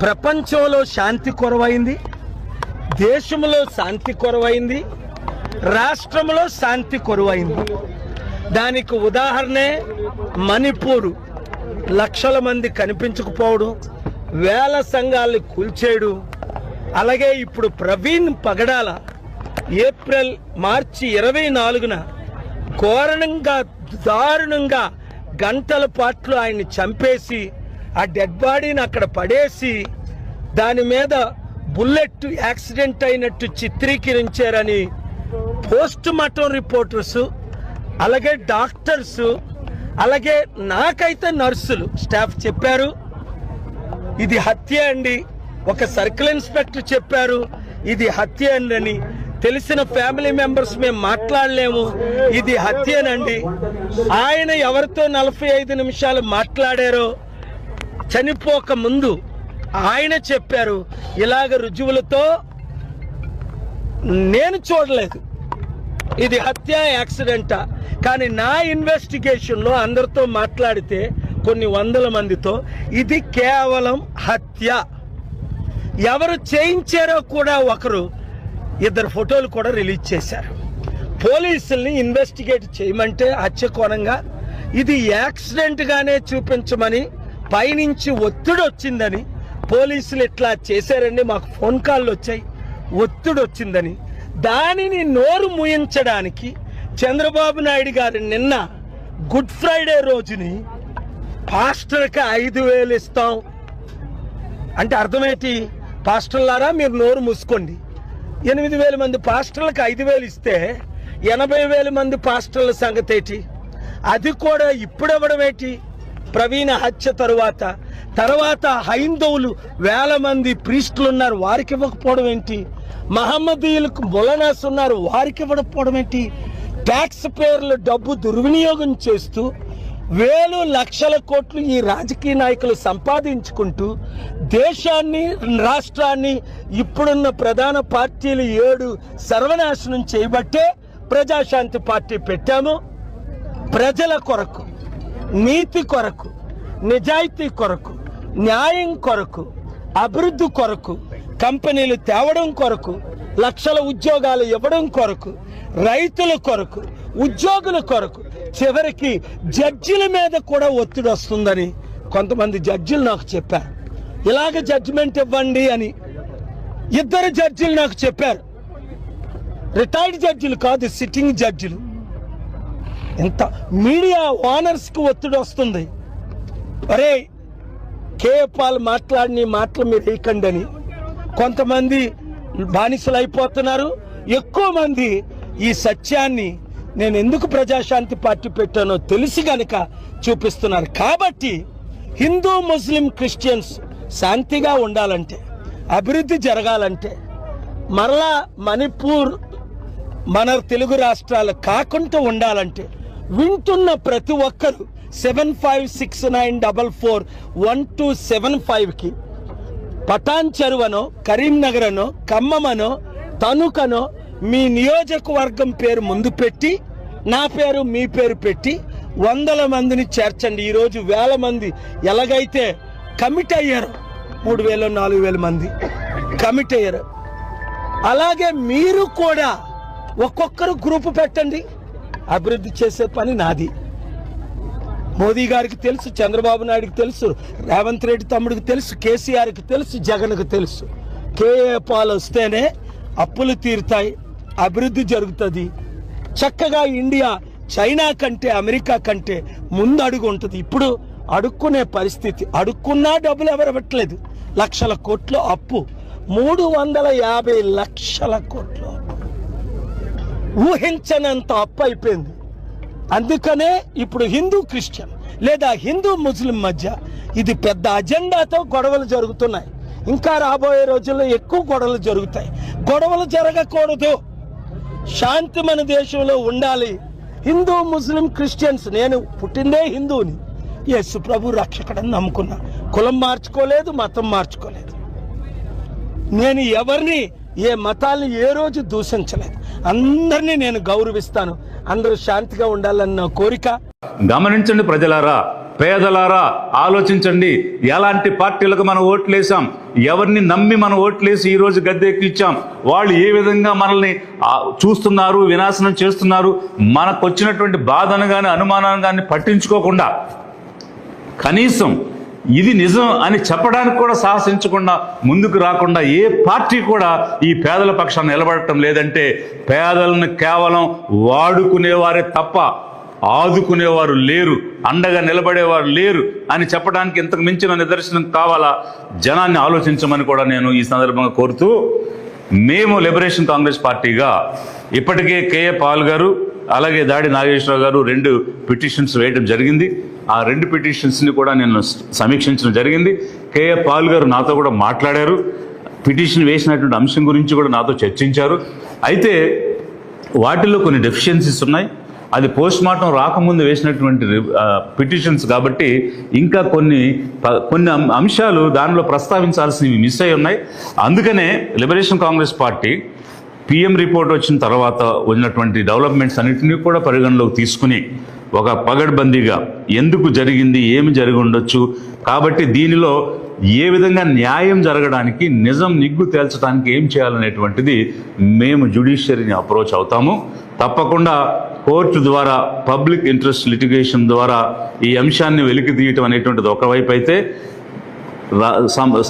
ప్రపంచంలో శాంతి కొరవైంది, దేశంలో శాంతి కొరవైంది, రాష్ట్రంలో శాంతి కొరవైంది. దానికి ఉదాహరణే మణిపూర్. లక్షల మంది కనిపించకపోవడం, వేల సంఘాలను కూల్చేయడం. అలాగే ఇప్పుడు ప్రవీణ్ పగడాల మార్చి 24న ఘోరంగా దారుణంగా గంటల పాటు ఆయన్ని చంపేసి ఆ డెడ్ బాడీని అక్కడ పడేసి దాని మీద బుల్లెట్ యాక్సిడెంట్ అయినట్టు చిత్రీకరించారని పోస్ట్ మార్టం రిపోర్టర్స్, అలాగే డాక్టర్స్, అలాగే నాకైతే నర్సులు స్టాఫ్ చెప్పారు ఇది హత్య అండి. ఒక సర్కిల్ ఇన్స్పెక్టర్ చెప్పారు ఇది హత్య అని. తెలిసిన ఫ్యామిలీ మెంబర్స్ మేము మాట్లాడలేము, ఇది హత్యనండి. ఆయన ఎవరితో 45 నిమిషాలు మాట్లాడారో చనిపోక ముందు ఆయన చెప్పారు ఇలాగ రుజువులతో నేను చూడలేదు, ఇది హత్య యాక్సిడెంటా. కానీ నా ఇన్వెస్టిగేషన్లో అందరితో మాట్లాడితే కొన్ని వందల మందితో ఇది కేవలం హత్య. ఎవరు చేయించారో కూడా ఒకరు 2 ఫోటోలు కూడా రిలీజ్ చేశారు. పోలీసుల్ని ఇన్వెస్టిగేట్ చేయమంటే హత్య కోణంగా ఇది యాక్సిడెంట్గానే చూపించమని పైనుంచి ఒత్తిడి వచ్చిందని పోలీసులు ఇట్లా చేశారండి. మాకు ఫోన్ కాళ్ళు వచ్చాయి, ఒత్తిడి వచ్చిందని. దానిని నోరు మూయించడానికి చంద్రబాబు నాయుడు గారు నిన్న గుడ్ ఫ్రైడే రోజుని పాస్టర్కి 5,000 ఇస్తాం అంటే అర్థమేంటి? పాస్టర్లారా మీరు నోరు మూసుకోండి. 8,000 మంది పాస్టర్లకు 5,000 ఇస్తే 80,000 మంది పాస్టర్ల సంగతి ఏంటి? అది కూడా ఇప్పుడివ్వడం ఏంటి? ప్రవీణ హత్య తర్వాత హైందవులు వేల మంది ప్రీస్టులు ఉన్నారు, వారికి ఇవ్వకపోవడం ఏంటి? మహమ్మదీయులకు మొలనాస్ ఉన్నారు, వారికి ఇవ్వకపోవడం ఏంటి? ట్యాక్స్ పేర్లు డబ్బు దుర్వినియోగం చేస్తూ వేలు లక్షల కోట్లు ఈ రాజకీయ నాయకులు సంపాదించుకుంటూ దేశాన్ని రాష్ట్రాన్ని ఇప్పుడున్న ప్రధాన పార్టీలు 7 సర్వనాశనం చేయబట్టే ప్రజాశాంతి పార్టీ పెట్టాము. ప్రజల కొరకు, నీతి కొరకు, నిజాయితీ కొరకు, న్యాయం కొరకు, అభివృద్ధి కొరకు, కంపెనీలు తేవడం కొరకు, లక్షల ఉద్యోగాలు ఇవ్వడం కొరకు, రైతుల కొరకు, ఉద్యోగుల కొరకు, చివరికి జడ్జిల మీద కూడా ఒత్తిడి వస్తుందని కొంతమంది జడ్జిలు నాకు చెప్పారు. ఇలాగ జడ్జిమెంట్ ఇవ్వండి అని 2 జడ్జిలు నాకు చెప్పారు. రిటైర్డ్ జడ్జిలు కాదు, సిట్టింగ్ జడ్జిలు. ఎంత మీడియా ఓనర్స్కి ఒత్తిడి వస్తుంది, అరే కేఏ పాల్ మాట్లాడిన మాటలు మీరు వేయకండి అని. కొంతమంది బానిసలు అయిపోతున్నారు, ఎక్కువ మంది ఈ సత్యాన్ని నేను ఎందుకు ప్రజాశాంతి పార్టీ పెట్టానో తెలిసి గనక చూపిస్తున్నారు. కాబట్టి హిందూ ముస్లిం క్రిస్టియన్స్ శాంతిగా ఉండాలంటే, అభివృద్ధి జరగాలంటే, మరలా మణిపూర్ మన తెలుగు రాష్ట్రాలు కాకుండా ఉండాలంటే వింటున్న ప్రతి ఒక్కరు 7569441275కి పటాన్ చెరువనో, కరీంనగరనో, ఖమ్మమనో, తణుకనో మీ నియోజకవర్గం పేరు ముందు పెట్టి నా పేరు మీ పేరు పెట్టి 100 మందిని చేర్చండి. ఈరోజు 1000 మంది ఎలాగైతే కమిట్ అయ్యారు, 3,000 4,000 మంది కమిట్ అయ్యారు, అలాగే మీరు కూడా ఒక్కొక్కరు గ్రూపు పెట్టండి. అభివృద్ధి చేసే పని నాది. మోదీ గారికి తెలుసు, చంద్రబాబు నాయుడుకి తెలుసు, రేవంత్ రెడ్డి తమ్ముడికి తెలుసు, కేసీఆర్కి తెలుసు, జగన్కి తెలుసు. కేఏ పాల్ వస్తేనే అప్పులు తీరుతాయి, అభివృద్ధి జరుగుతుంది. చక్కగా ఇండియా చైనా కంటే అమెరికా కంటే ముందు అడుగు ఉంటుంది. ఇప్పుడు అడుక్కునే పరిస్థితి, అడుక్కున్నా డబ్బులు ఎవరు ఇవ్వట్లేదు. లక్షల కోట్లు అప్పు, 350 లక్షల కోట్లు ఊహించనంత అప్పు అయిపోయింది. అందుకనే ఇప్పుడు హిందూ క్రిస్టియన్ లేదా హిందూ ముస్లిం మధ్య ఇది పెద్ద అజెండాతో గొడవలు జరుగుతున్నాయి. ఇంకా రాబోయే రోజుల్లో ఎక్కువ గొడవలు జరుగుతాయి. గొడవలు జరగకూడదు, శాంతి మన దేశంలో ఉండాలి. హిందూ ముస్లిం క్రిస్టియన్స్, నేను పుట్టిందే హిందువుని, యేసు ప్రభు రక్షకుడని నమ్ముకున్నా. కులం మార్చుకోలేదు, మతం మార్చుకోలేదు. నేను ఎవరిని ఏ మతాల్ని ఏ రోజు దూషించలేదు. అందరినీ నేను గౌరవిస్తాను. అందరూ శాంతిగా ఉండాలన్న కోరిక. గమనించండి ప్రజలారా, పేదలారా ఆలోచించండి. ఎలాంటి పార్టీలకు మనం ఓట్లేసాం, ఎవరిని నమ్మి మనం ఓట్లేసి ఈరోజు గద్దెక్కిచ్చాం, వాళ్ళు ఏ విధంగా మనల్ని చూస్తున్నారు, వినాశనం చేస్తున్నారు. మనకు వచ్చినటువంటి బాధను కానీ అనుమానాన్ని కానీ పట్టించుకోకుండా కనీసం ఇది నిజం అని చెప్పడానికి కూడా సాహసించకుండా ముందుకు రాకుండా ఏ పార్టీ కూడా ఈ పేదల పక్షాన్ని నిలబడటం లేదంటే పేదలను కేవలం వాడుకునేవారే తప్ప ఆదుకునేవారు లేరు, అండగా నిలబడేవారు లేరు అని చెప్పడానికి ఇంతకు మించిన నిదర్శనం కావాలా? జనాన్ని ఆలోచించమని కూడా నేను ఈ సందర్భంగా కోరుతూ, మేము లిబరేషన్ కాంగ్రెస్ పార్టీగా ఇప్పటికే కేఏ పాల్ గారు అలాగే దాడి నాగేశ్వరరావు గారు 2 పిటిషన్స్ వేయడం జరిగింది. ఆ 2 పిటిషన్స్ని కూడా నేను సమీక్షించడం జరిగింది. కేఏ పాల్ గారు నాతో కూడా మాట్లాడారు, పిటిషన్ వేసినటువంటి అంశం గురించి కూడా నాతో చర్చించారు. అయితే వాటిల్లో కొన్ని డెఫిషియన్సీస్ ఉన్నాయి. అది పోస్ట్ మార్టం రాకముందు వేసినటువంటి పిటిషన్స్ కాబట్టి ఇంకా కొన్ని అంశాలు దానిలో ప్రస్తావించాల్సినవి మిస్ అయి ఉన్నాయి. అందుకనే liberation Congress party PM report వచ్చిన తర్వాత ఉన్నటువంటి డెవలప్మెంట్స్ అన్నింటినీ కూడా పరిగణలోకి తీసుకుని ఒక పగడ్బందీగా ఎందుకు జరిగింది, ఏమి జరిగి ఉండొచ్చు, కాబట్టి దీనిలో ఏ విధంగా న్యాయం జరగడానికి, నిజం నిగ్గు తేల్చడానికి ఏం చేయాలనేటువంటిది మేము జ్యుడిషియరీని అప్రోచ్ అవుతాము. తప్పకుండా కోర్టు ద్వారా పబ్లిక్ ఇంట్రెస్ట్ లిటిగేషన్ ద్వారా ఈ అంశాన్ని వెలికి తీయటం అనేటువంటిది ఒకవైపు అయితే,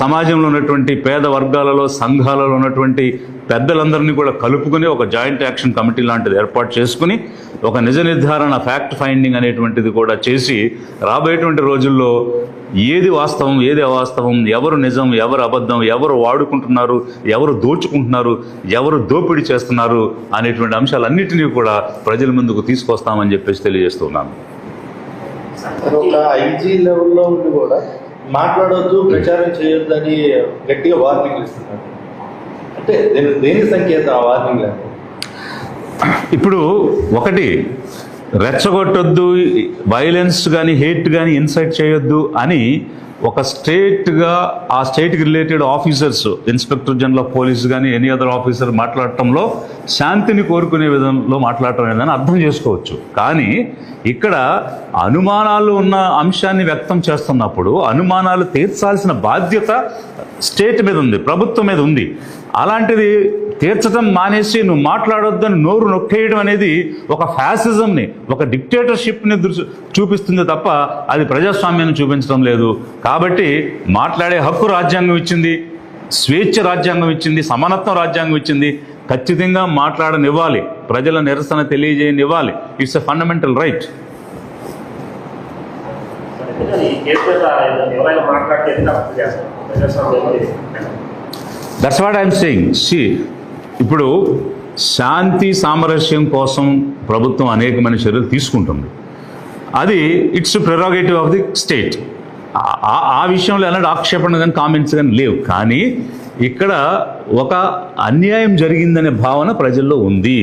సమాజంలో ఉన్నటువంటి పేద వర్గాలలో సంఘాలలో ఉన్నటువంటి పెద్దలందరినీ కూడా కలుపుకుని ఒక జాయింట్ యాక్షన్ కమిటీ లాంటిది ఏర్పాటు చేసుకుని ఒక నిజ నిర్ధారణ ఫ్యాక్ట్ ఫైండింగ్ అనేటువంటిది కూడా చేసి రాబోయేటువంటి రోజుల్లో ఏది వాస్తవం ఏది అవాస్తవం, ఎవరు నిజం ఎవరు అబద్ధం, ఎవరు వాడుకుంటున్నారు ఎవరు దోచుకుంటున్నారు ఎవరు దోపిడీ చేస్తున్నారు అనేటువంటి అంశాలన్నింటినీ కూడా ప్రజల ముందుకు తీసుకొస్తామని చెప్పేసి తెలియజేస్తున్నాను. ఒక ఐజీ లెవెల్లో ఉండి కూడా మాట్లాడొద్దు, ప్రచారం చేయొద్దని గట్టిగా వార్నింగ్ ఇస్తున్నారు. అంటే దేనికి సంకేతం ఆ వార్నింగ్? ఇప్పుడు ఒకటి, రెచ్చగొట్టొద్దు, వైలెన్స్ కానీ హేట్ కానీ ఇన్సైట్ చేయొద్దు అని ఒక స్టేట్గా ఆ స్టేట్కి related officers, inspector general of police కానీ ఎనీ అదర్ ఆఫీసర్ మాట్లాడటంలో శాంతిని కోరుకునే విధంలో మాట్లాడటం ఏదని అర్థం చేసుకోవచ్చు. కానీ ఇక్కడ అనుమానాలు ఉన్న అంశాన్ని వ్యక్తం చేస్తున్నప్పుడు అనుమానాలు తీర్చాల్సిన బాధ్యత స్టేట్ మీద ఉంది, ప్రభుత్వం మీద ఉంది. అలాంటిది తీర్చడం మానేసి నువ్వు మాట్లాడొద్దని నోరు నొక్కేయడం అనేది ఒక ఫ్యాసిజంని, ఒక డిక్టేటర్షిప్ని చూపిస్తుంది తప్ప అది ప్రజాస్వామ్యాన్ని చూపించడం లేదు. కాబట్టి మాట్లాడే హక్కు రాజ్యాంగం ఇచ్చింది, స్వేచ్ఛ రాజ్యాంగం ఇచ్చింది, సమానత్వం రాజ్యాంగం ఇచ్చింది. ఖచ్చితంగా మాట్లాడనివ్వాలి, ప్రజల నిరసన తెలియజేయనివ్వాలి. It's a fundamental right. That's what I'm saying. ఇప్పుడు శాంతి సామరస్యం కోసం ప్రభుత్వం అనేకమైన చర్యలు తీసుకుంటుంది. అది it's prerogative of the state. ఆ విషయంలో ఎలాంటి ఆక్షేపణ కానీ కామెంట్స్ కానీ లేవు. కానీ ఇక్కడ ఒక అన్యాయం జరిగిందనే భావన ప్రజల్లో ఉంది.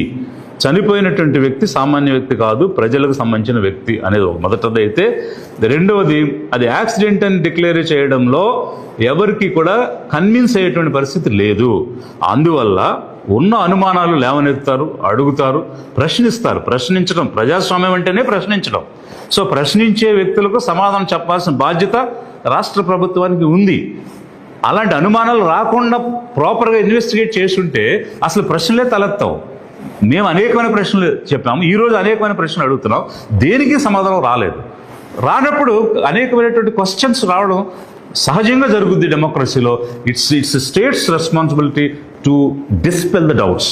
చనిపోయినటువంటి వ్యక్తి సామాన్య వ్యక్తి కాదు, ప్రజలకు సంబంధించిన వ్యక్తి అనేది మొదటిదైతే, రెండవది అది యాక్సిడెంట్ అని డిక్లేర్ చేయడంలో ఎవరికి కూడా కన్విన్స్ అయ్యేటువంటి పరిస్థితి లేదు. అందువల్ల ఉన్న అనుమానాలు లేవనెత్తారు, అడుగుతారు, ప్రశ్నిస్తారు. ప్రశ్నించడం, ప్రజాస్వామ్యం అంటేనే ప్రశ్నించడం. సో ప్రశ్నించే వ్యక్తులకు సమాధానం చెప్పాల్సిన బాధ్యత రాష్ట్ర ప్రభుత్వానికి ఉంది. అలాంటి అనుమానాలు రాకుండా ప్రాపర్గా ఇన్వెస్టిగేట్ చేస్తుంటే అసలు ప్రశ్నలే తలెత్తావు. మేము అనేకమైన ప్రశ్నలు చెప్పాము, ఈరోజు అనేకమైన ప్రశ్నలు అడుగుతున్నాం, దేనికి సమాధానం రాలేదు. రానప్పుడు అనేకమైనటువంటి క్వశ్చన్స్ రావడం సహజంగా జరుగుద్ది డెమోక్రసీలో. It's state's responsibility to dispel the doubts.